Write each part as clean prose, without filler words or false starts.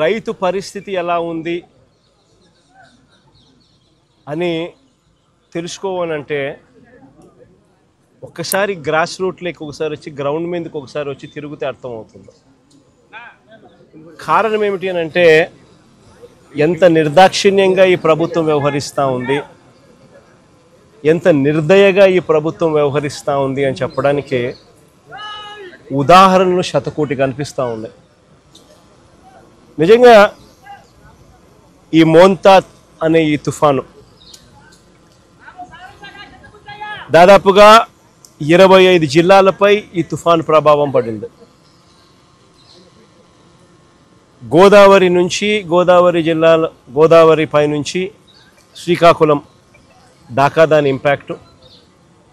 రైతు పరిస్థితి ఎలా ఉంది అని తెలుసుకోవాలంటే ఒక్కసారి గ్రాస్ రూట్లోకి ఒకసారి వచ్చి గ్రౌండ్ మీదకి ఒకసారి వచ్చి తిరిగితే అర్థమవుతుంది. కారణం ఏమిటి అని అంటే ఎంత నిర్దాక్షిణ్యంగా ఈ ప్రభుత్వం వ్యవహరిస్తూ ఉంది, ఎంత నిర్దయగా ఈ ప్రభుత్వం వ్యవహరిస్తూ ఉంది అని చెప్పడానికి ఉదాహరణలు శతకోటి కనిపిస్తూ ఉన్నాయి. నిజంగా ఈ మోంతా అనే ఈ తుఫాను దాదాపుగా 25 జిల్లాలపై ఈ తుఫాను ప్రభావం పడింది. గోదావరి నుంచి గోదావరి పై నుంచి శ్రీకాకుళం దాకా దాని ఇంపాక్ట్,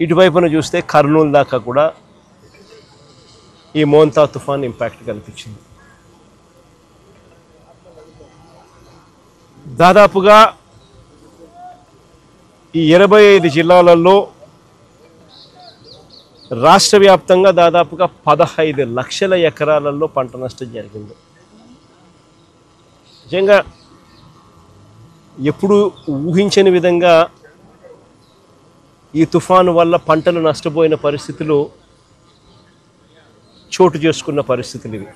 ఇటువైపున చూస్తే కర్నూలు దాకా కూడా ఈ మోంతా తుఫాన్ ఇంపాక్ట్ కనిపించింది. దాదాపుగా ఈ 25 జిల్లాలలో రాష్ట్ర వ్యాప్తంగా దాదాపుగా 15 లక్షల ఎకరాలలో పంట నష్టం జరిగింది. నిజంగా ఎప్పుడు ఊహించని విధంగా ఈ తుఫాను వల్ల పంటలు నష్టపోయిన పరిస్థితులు చోటు చేసుకున్న పరిస్థితులు ఇవి.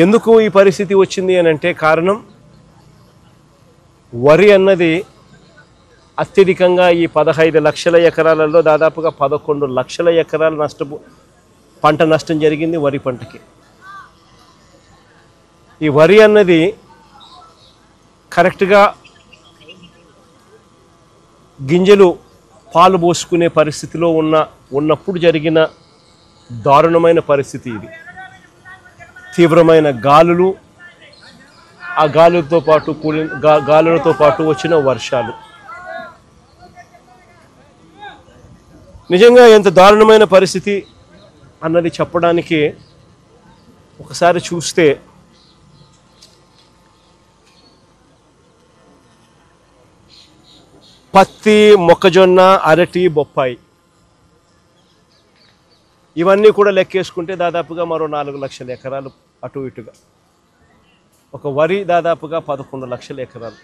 ఎందుకు ఈ పరిస్థితి వచ్చింది అని అంటే కారణం వరి అన్నది అత్యధికంగా ఈ 15 లక్షల ఎకరాలలో దాదాపుగా 11 లక్షల ఎకరాల పంట నష్టం జరిగింది వరి పంటకి. ఈ వరి అన్నది కరెక్ట్గా గింజలు పాలు పోసుకునే పరిస్థితిలో ఉన్నప్పుడు జరిగిన దారుణమైన పరిస్థితి ఇది. తీవ్రమైన గాలులు, ఆ గాలులతో పాటు వచ్చిన వర్షాలు, నిజంగా ఎంత దారుణమైన పరిస్థితి అన్నది చెప్పడానికి ఒకసారి చూస్తే పత్తి, మొక్కజొన్న, అరటి, బొప్పాయి ఇవన్నీ కూడా లెక్కేసుకుంటే దాదాపుగా మరో 4 లక్షల ఎకరాలు అటు ఇటుగా. ఒక వరి దాదాపుగా 11 లక్షల ఎకరాలు.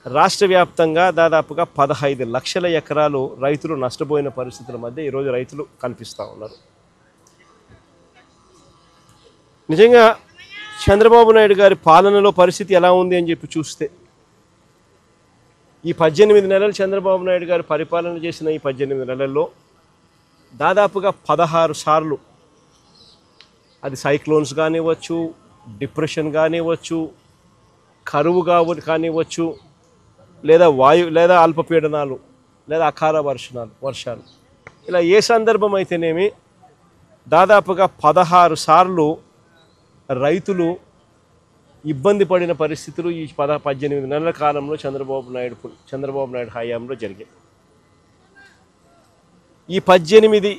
రాష్ట్ర వ్యాప్తంగా దాదాపుగా 15 లక్షల ఎకరాలు రైతులు నష్టపోయిన పరిస్థితుల మధ్య ఈరోజు రైతులు కనిపిస్తూ ఉన్నారు. నిజంగా చంద్రబాబు నాయుడు గారి పాలనలో పరిస్థితి ఎలా ఉంది అని చెప్పి చూస్తే ఈ 18 నెలలు చంద్రబాబు నాయుడు గారు పరిపాలన చేసిన ఈ 18 నెలల్లో దాదాపుగా 16 సార్లు అది సైక్లోన్స్ కానివ్వచ్చు, డిప్రెషన్ కానివ్వచ్చు, కరువు కానివ్వచ్చు, లేదా అల్పపీడనాలు, లేదా అకాల వర్షాలు ఇలా ఏ సందర్భం అయితేనేమి దాదాపుగా 16 సార్లు రైతులు ఇబ్బంది పడిన పరిస్థితులు ఈ 18 నెలల కాలంలో చంద్రబాబు నాయుడు హయాంలో జరిగాయి. ఈ 18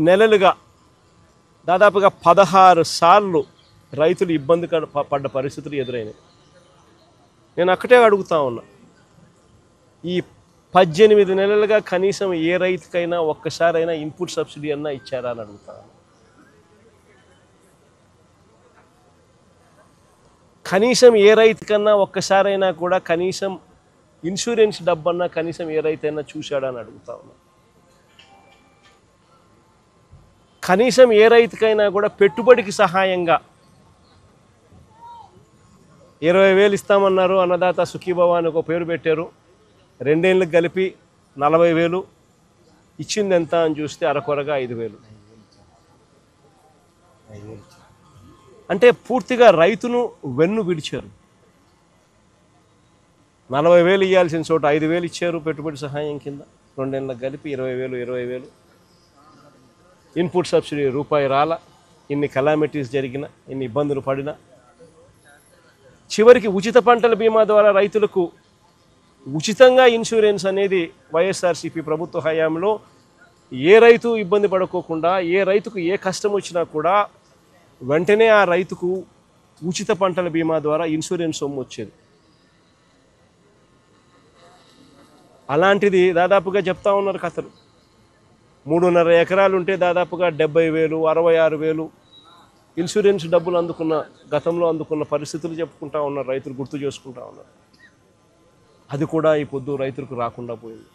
నెలలుగా దాదాపుగా 16 సార్లు రైతులు ఇబ్బంది పడ్డ పరిస్థితులు ఎదురైనాయి. నేను అక్కడే అడుగుతా ఉన్నా, ఈ 18 నెలలుగా కనీసం ఏ రైతుకైనా ఒక్కసారైనా ఇన్పుట్ సబ్సిడీ అన్నా ఇచ్చారా అని అడుగుతా. కనీసం ఏ రైతుకన్నా ఒక్కసారైనా కూడా కనీసం ఇన్సూరెన్స్ డబ్బన్నా కనీసం ఏ రైతైనా చూశాడా అని అడుగుతా ఉన్నా. కనీసం ఏ రైతుకైనా కూడా పెట్టుబడికి సహాయంగా 20,000 ఇస్తామన్నారు, అన్నదాత సుఖీభవ అని ఒక పేరు పెట్టారు, 2 ఏళ్ళకి కలిపి 40,000 ఇచ్చింది ఎంత అని చూస్తే అరకొరగా 5,000. అంటే పూర్తిగా రైతును వెన్ను విడిచారు. 40,000 ఇవ్వాల్సిన చోట 5,000 ఇచ్చారు పెట్టుబడి సహాయం కింద, 2 ఏళ్ళకి కలిపి 20,000. ఇన్పుట్ సబ్సిడీ రూపాయి రాల, ఇన్ని కలామిటీస్ జరిగిన, ఇన్ని ఇబ్బందులు పడినా చివరికి ఉచిత పంటల బీమా ద్వారా రైతులకు ఉచితంగా ఇన్సూరెన్స్ అనేది వైఎస్ఆర్సీపీ ప్రభుత్వ హయాంలో ఏ రైతు ఇబ్బంది పడుకోకుండా, ఏ రైతుకు ఏ కష్టం వచ్చినా కూడా వెంటనే ఆ రైతుకు ఉచిత పంటల బీమా ద్వారా ఇన్సూరెన్స్ సొమ్ము వచ్చేది. అలాంటిది దాదాపుగా చెప్తా ఉన్నారు కథలు. 3.5 ఎకరాలు ఉంటే దాదాపుగా 70,000, 66,000 ఇన్సూరెన్స్ డబ్బులు అందుకున్న గతంలో అందుకున్న పరిస్థితులు చెప్పుకుంటా ఉన్నారు, రైతులు గుర్తు చేసుకుంటా ఉన్నారు. అది కూడా ఈ పొద్దు రైతులకు రాకుండా పోయింది.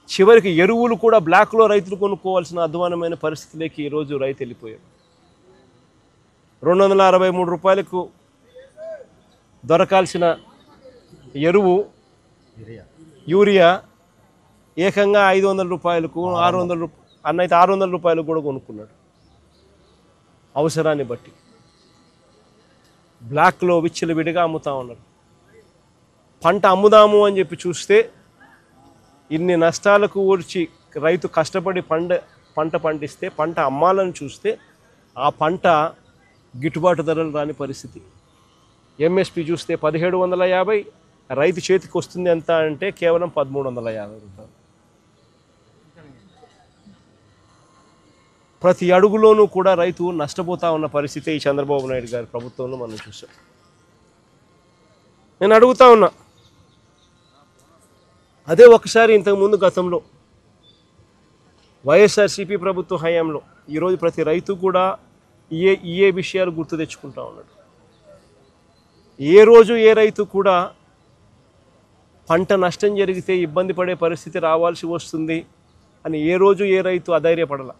చివరికి ఎరువులు కూడా బ్లాక్లో రైతులు కొనుక్కోవాల్సిన అధ్వానమైన పరిస్థితిలోకి ఈరోజు రైతు వెళ్ళిపోయాడు. 263 రూపాయలకు దొరకాల్సిన ఎరువు యూరియా ఏకంగా 500 రూపాయలకు 600 రూపాయలు అన్నైతే 600 రూపాయలకు కూడా కొనుక్కున్నాడు అవసరాన్ని బట్టి. బ్లాక్లో విచ్చలవిడిగా అమ్ముతా ఉన్నారు. పంట అమ్ముదాము అని చెప్పి చూస్తే ఇన్ని నష్టాలకు ఊడ్చి రైతు కష్టపడి పంట పండిస్తే పంట అమ్మాలని చూస్తే ఆ పంట గిట్టుబాటు ధరలు రాని పరిస్థితి. ఎంఎస్పి చూస్తే 1750, రైతు చేతికి వస్తుంది ఎంత అంటే కేవలం 1350 రూపాయలు. ప్రతి అడుగులోనూ కూడా రైతు నష్టపోతా ఉన్న పరిస్థితి ఈ చంద్రబాబు నాయుడు గారి ప్రభుత్వంలో మనం చూసాం. నేను అడుగుతా ఉన్నా, అదే ఒకసారి ఇంతకుముందు గతంలో వైఎస్ఆర్సీపీ ప్రభుత్వ హయాంలో ఈరోజు ప్రతి రైతు కూడా ఏ విషయాలు గుర్తు తెచ్చుకుంటా ఉన్నాడు. ఏ రోజు ఏ రైతు కూడా పంట నష్టం జరిగితే ఇబ్బంది పడే పరిస్థితి రావాల్సి వస్తుంది అని ఏ రోజు ఏ రైతు అధైర్యపడాల.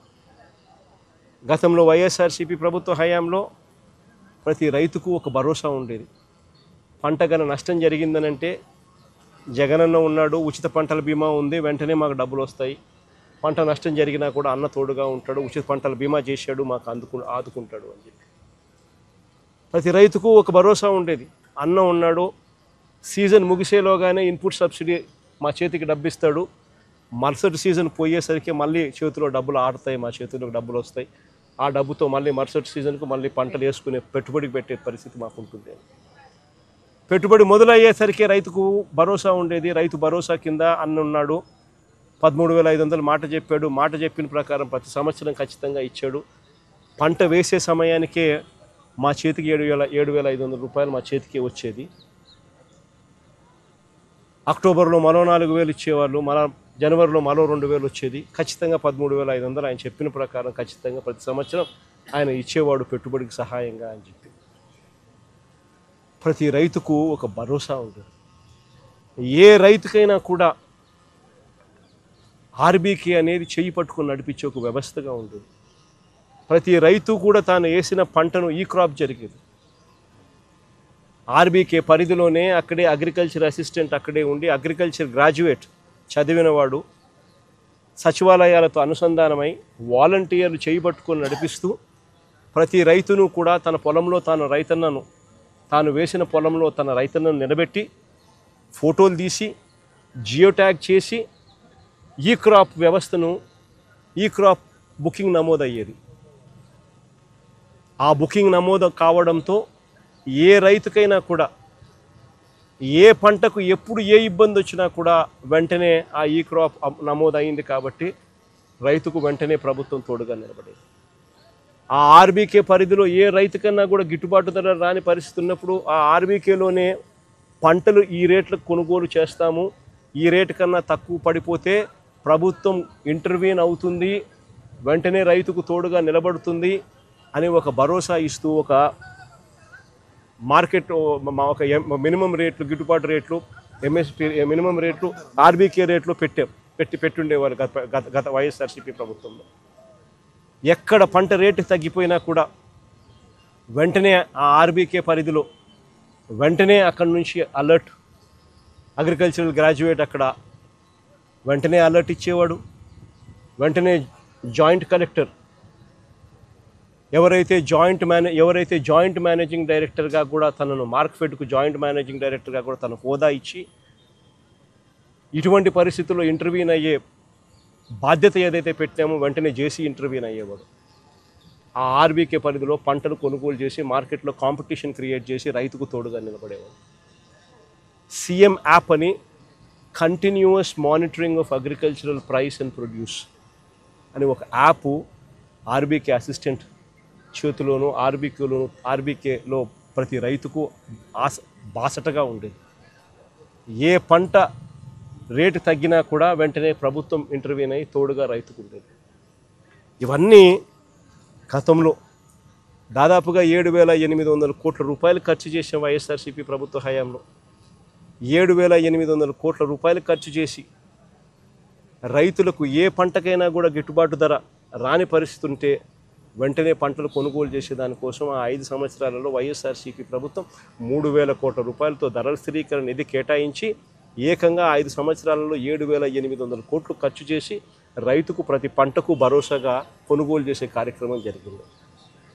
గతంలో వైఎస్ఆర్సీపీ ప్రభుత్వ హయాంలో ప్రతి రైతుకు ఒక భరోసా ఉండేది. పంట గన నష్టం జరిగిందనంటే జగనన్న ఉన్నాడు, ఉచిత పంటల బీమా ఉంది, వెంటనే మాకు డబ్బులు వస్తాయి. పంట నష్టం జరిగినా కూడా అన్న తోడుగా ఉంటాడు, ఉచిత పంటల బీమా చేశాడు, మాకు ఆదుకుంటాడు అని చెప్పి ప్రతి రైతుకు ఒక భరోసా ఉండేది. అన్న ఉన్నాడు, సీజన్ ముగిసేలోగానే ఇన్పుట్ సబ్సిడీ మా చేతికి డబ్బిస్తాడు, మరుసటి సీజన్ పోయేసరికి మళ్ళీ చేతిలో డబ్బులు ఆడతాయి, మా చేతిలో డబ్బులు వస్తాయి, ఆ డబ్బుతో మళ్ళీ మరుసటి సీజన్కు మళ్ళీ పంటలు వేసుకునే పెట్టుబడికి పెట్టే పరిస్థితి మాకు ఉంటుంది. పెట్టుబడి మొదలయ్యేసరికి రైతుకు భరోసా ఉండేది. రైతు భరోసా కింద అన్న ఉన్నాడు, 13,500 మాట చెప్పాడు. మాట చెప్పిన ప్రకారం ప్రతి సంవత్సరం ఖచ్చితంగా ఇచ్చాడు. పంట వేసే సమయానికే మా చేతికి 7,500 రూపాయలు మా చేతికి వచ్చేది. అక్టోబర్లో మరో 4,000 ఇచ్చేవాళ్ళు, జనవరిలో మరో 2,000 వచ్చేది. ఖచ్చితంగా 13,500 ఆయన చెప్పిన ప్రకారం ఖచ్చితంగా ప్రతి సంవత్సరం ఆయన ఇచ్చేవాడు పెట్టుబడికి సహాయంగా అని చెప్పి. ప్రతి రైతుకు ఒక భరోసా ఉంటుంది. ఏ రైతుకైనా కూడా ఆర్బీకే అనేది చేయి పట్టుకొని నడిపించే ఒక వ్యవస్థగా ఉంటుంది. ప్రతి రైతు కూడా తాను వేసిన పంటను ఈ క్రాప్ జరిగేది. ఆర్బీకే పరిధిలోనే అక్కడే అగ్రికల్చర్ అసిస్టెంట్ అక్కడే ఉండి అగ్రికల్చర్ గ్రాడ్యుయేట్ చదివినవాడు సచివాలయాలతో అనుసంధానమై వాలంటీర్లు చేయి పట్టుకొని నడిపిస్తూ ప్రతి రైతును కూడా తన పొలంలో తాను వేసిన పొలంలో తన రైతన్నను నిలబెట్టి ఫోటోలు తీసి జియో ట్యాగ్ చేసి ఈ క్రాప్ వ్యవస్థను ఈ క్రాప్ బుకింగ్ నమోదయ్యేది. ఆ బుకింగ్ నమోదు కావడంతో ఏ రైతుకైనా కూడా ఏ పంటకు ఎప్పుడు ఏ ఇబ్బంది వచ్చినా కూడా వెంటనే ఆ ఈ క్రాప్ నమోదైంది కాబట్టి రైతుకు వెంటనే ప్రభుత్వం తోడుగా నిలబడేది. ఆ ఆర్బీకే పరిధిలో ఏ రైతుకన్నా కూడా గిట్టుబాటు ధర రాని పరిస్థితి ఉన్నప్పుడు ఆ ఆర్బీకేలోనే పంటలు ఈ రేట్లకు కొనుగోలు చేస్తాము, ఈ రేటు కన్నా తక్కువ పడిపోతే ప్రభుత్వం ఇంటర్వ్యూన్ అవుతుంది, వెంటనే రైతుకు తోడుగా నిలబడుతుంది అని ఒక భరోసా ఇస్తూ ఒక మార్కెట్ ఒక మినిమం రేట్లు, గిట్టుబాటు రేట్లు, ఎంఎస్పీ మినిమం రేట్లు, ఆర్బీకే రేట్లు పెట్టుండేవారు గత వైఎస్ఆర్సీపీ ప్రభుత్వంలో. ఎక్కడ పంట రేటు తగ్గిపోయినా కూడా వెంటనే ఆ ఆర్బీకే పరిధిలో వెంటనే అక్కడి నుంచి అలర్ట్, అగ్రికల్చరల్ గ్రాడ్యుయేట్ అక్కడ వెంటనే అలర్ట్ ఇచ్చేవాడు. వెంటనే జాయింట్ కలెక్టర్ ఎవరైతే జాయింట్ మేనేజింగ్ డైరెక్టర్గా కూడా తనను మార్క్ఫెడ్కు జాయింట్ మేనేజింగ్ డైరెక్టర్గా కూడా తన హోదా ఇచ్చి ఇటువంటి పరిస్థితుల్లో ఇంటర్వ్యూన్ అయ్యే బాధ్యత ఏదైతే పెట్టామో వెంటనే చేసి ఇంటర్వ్యూన్ అయ్యేవాడు. ఆ ఆర్బీకే పరిధిలో పంటలు కొనుగోలు చేసి మార్కెట్లో కాంపిటీషన్ క్రియేట్ చేసి రైతుకు తోడుగా నిలబడేవాడు. సీఎం యాప్ అని continuous monitoring of agricultural price and produce అని ఒక యాప్ ఆర్బీకే అసిస్టెంట్ చేతిలోనూ ఆర్బీకేలో ప్రతి రైతుకు బాసటగా ఉండేది. ఏ పంట రేటు తగ్గినా కూడా వెంటనే ప్రభుత్వం ఇంటర్వ్యూన్ అయ్యి తోడుగా రైతుకు ఉండేది. ఇవన్నీ గతంలో దాదాపుగా 7,800 కోట్ల రూపాయలు ఖర్చు చేసిన వైఎస్ఆర్సీపీ ప్రభుత్వ హయాంలో 7,800 కోట్ల రూపాయలు ఖర్చు చేసి రైతులకు ఏ పంటకైనా కూడా గిట్టుబాటు ధర రాని పరిస్థితి ఉంటే వెంటనే పంటలు కొనుగోలు చేసే దానికోసం ఆ 5 సంవత్సరాలలో వైఎస్ఆర్సీపీ ప్రభుత్వం 3,000 కోట్ల రూపాయలతో ధరల స్థిరీకరణ నిధి కేటాయించి ఏకంగా 5 సంవత్సరాలలో 7,800 కోట్లు ఖర్చు చేసి రైతుకు ప్రతి పంటకు భరోసాగా కొనుగోలు చేసే కార్యక్రమం జరిగింది.